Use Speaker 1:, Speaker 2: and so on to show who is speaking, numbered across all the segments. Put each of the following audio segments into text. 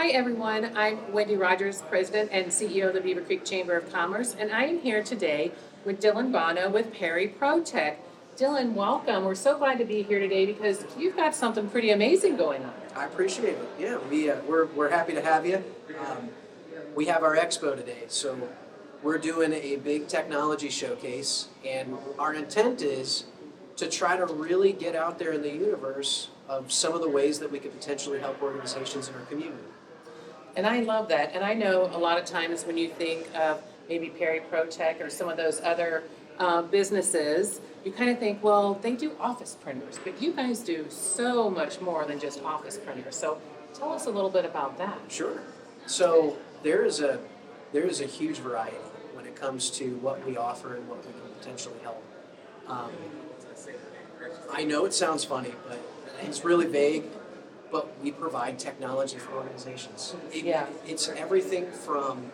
Speaker 1: Hi everyone, I'm Wendy Rogers, President and CEO of the Beaver Creek Chamber of Commerce, and I am here today with Dylan Bonneau with PerryPROTech. Dylan, welcome. We're so glad to be here today because you've got something pretty amazing going on.
Speaker 2: I appreciate it. Yeah, we're happy to have you. We have our Expo today, so we're doing a big technology showcase, and our intent is to try to really get out there in the universe of some of the ways that we could potentially help organizations in our community.
Speaker 1: And I love that. And I know a lot of times when you think of maybe PerryPROTech or some of those other businesses, you kind of think, well, they do office printers, but you guys do so much more than just office printers. So tell us a little bit about that.
Speaker 2: Sure. So there is a huge variety when it comes to what we offer and what we can potentially help. I know it sounds funny, but it's really vague. But we provide technology for organizations. It's everything from,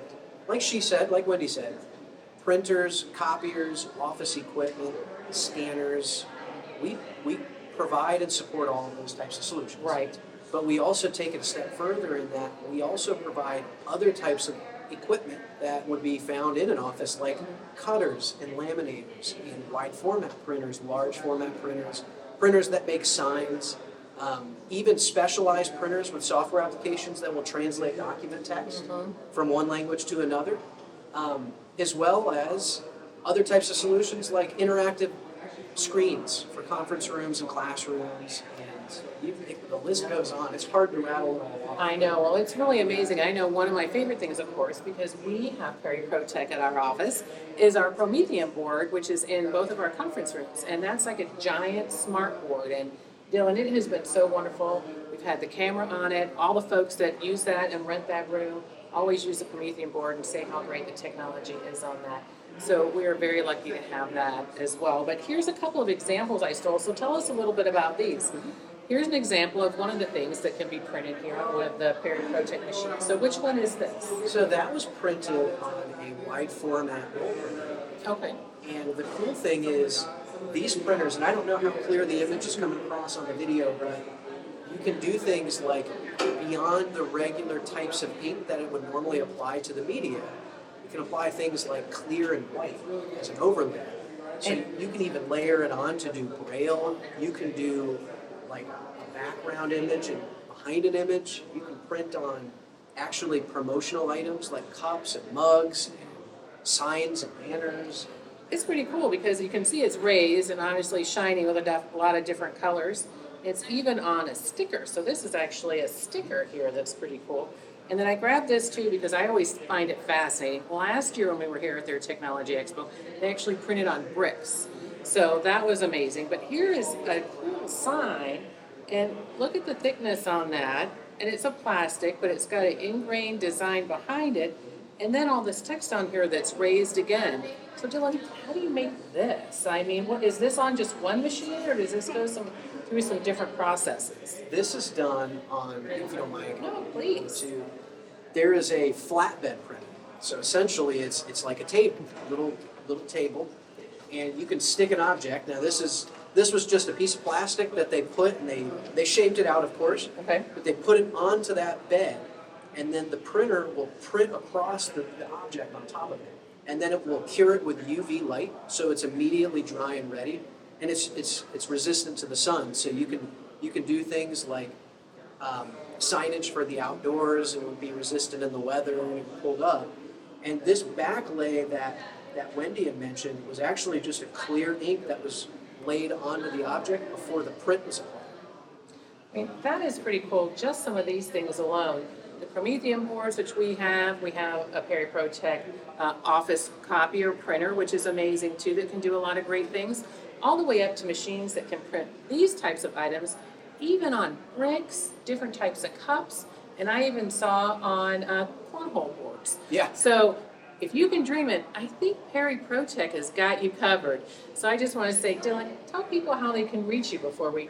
Speaker 2: like she said, like Wendy said, printers, copiers, office equipment, scanners. We provide and support all of those types of solutions.
Speaker 1: Right.
Speaker 2: But we also take it a step further in that we also provide other types of equipment that would be found in an office, like cutters and laminators and wide format printers, large format printers, printers that make signs, even specialized printers with software applications that will translate document text from one language to another, as well as other types of solutions like interactive screens for conference rooms and classrooms, and the list goes on. It's hard to rattle it all off.
Speaker 1: I know. Well, it's really amazing. I know one of my favorite things, of course, because we have PerryPROTech at our office, is our Promethean board, which is in both of our conference rooms. And that's like a giant smart board. And Dylan, it has been so wonderful. We've had the camera on it. All the folks that use that and rent that room always use the Promethean board and say how great the technology is on that. So we are very lucky to have that as well. But here's a couple of examples I stole. So tell us a little bit about these. Here's an example of one of the things that can be printed here with the PerryPROTech machine. So which one is this?
Speaker 2: So that was printed on a wide format roll printer.
Speaker 1: Okay.
Speaker 2: And the cool thing is, these printers, and I don't know how clear the image is coming across on the video, but you can do things like beyond the regular types of ink that it would normally apply to the media. You can apply things like clear and white as an overlay. So you can even layer it on to do braille. You can do like a background image and behind an image. You can print on actually promotional items like cups and mugs and signs and banners.
Speaker 1: It's pretty cool because you can see it's raised and obviously shiny with a lot of different colors. It's even on a sticker. So this is actually a sticker here that's pretty cool. And then I grabbed this too because I always find it fascinating. Last year when we were here at their Technology Expo, they actually printed on bricks. So that was amazing. But here is a cool sign, and look at the thickness on that. And it's a plastic, but it's got an ingrained design behind it. And then all this text on here that's raised again. So Dylan, how do you make this? I mean, what is this on just one machine, or does this go through some different processes?
Speaker 2: This is done on, if you don't mind.
Speaker 1: No, please.
Speaker 2: There is a flatbed printer. So essentially, it's like a table, little table, and you can stick an object. Now this was just a piece of plastic that they put, and they shaped it out, of course.
Speaker 1: Okay.
Speaker 2: But they put it onto that bed, and then the printer will print across the object on top of it. And then it will cure it with UV light, so it's immediately dry and ready. And it's resistant to the sun, so you can do things like signage for the outdoors. It would be resistant in the weather when it pulled up. And this backlay that Wendy had mentioned was actually just a clear ink that was laid onto the object before the print was applied.
Speaker 1: I mean, that is pretty cool, just some of these things alone. The Promethean boards, which we have a PerryPROTech office copier printer, which is amazing too, that can do a lot of great things, all the way up to machines that can print these types of items, even on bricks, different types of cups, and I even saw on cornhole boards.
Speaker 2: Yeah.
Speaker 1: So if you can dream it, I think PerryPROTech has got you covered. So I just want to say, Dylan, tell people how they can reach you before we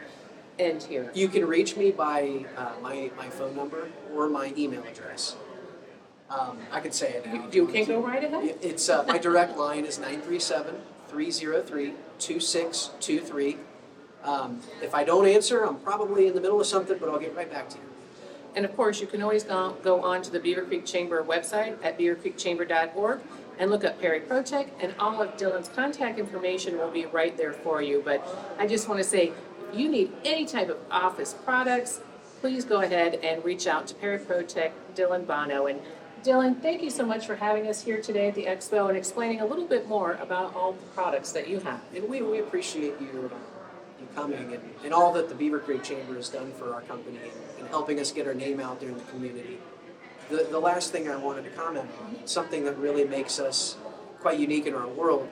Speaker 1: end here.
Speaker 2: You can reach me by my phone number or my email address. I could say it now.
Speaker 1: You can go right ahead.
Speaker 2: It's my direct line is 937-303-2623. If I don't answer, I'm probably in the middle of something, but I'll get right back to you.
Speaker 1: And of course, you can always go on to the Beaver Creek Chamber website at beavercreekchamber.org and look up PerryPROTech, and all of Dylan's contact information will be right there for you. But I just want to say, if you need any type of office products, please go ahead and reach out to PerryPROTech, Dylan Bonneau. And Dylan, thank you so much for having us here today at the Expo and explaining a little bit more about all the products that you have.
Speaker 2: And we appreciate you coming and all that the Beaver Creek Chamber has done for our company and helping us get our name out there in the community. The last thing I wanted to comment on, something that really makes us quite unique in our world,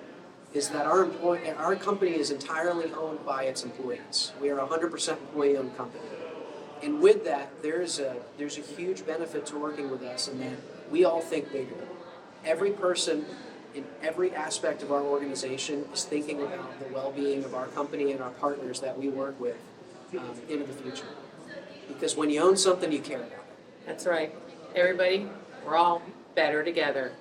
Speaker 2: is that our company is entirely owned by its employees. We are a 100% employee-owned company. And with that, there's a huge benefit to working with us in that we all think bigger. Every person in every aspect of our organization is thinking about the well-being of our company and our partners that we work with into the future. Because when you own something, you care about it.
Speaker 1: That's right. Everybody, we're all better together.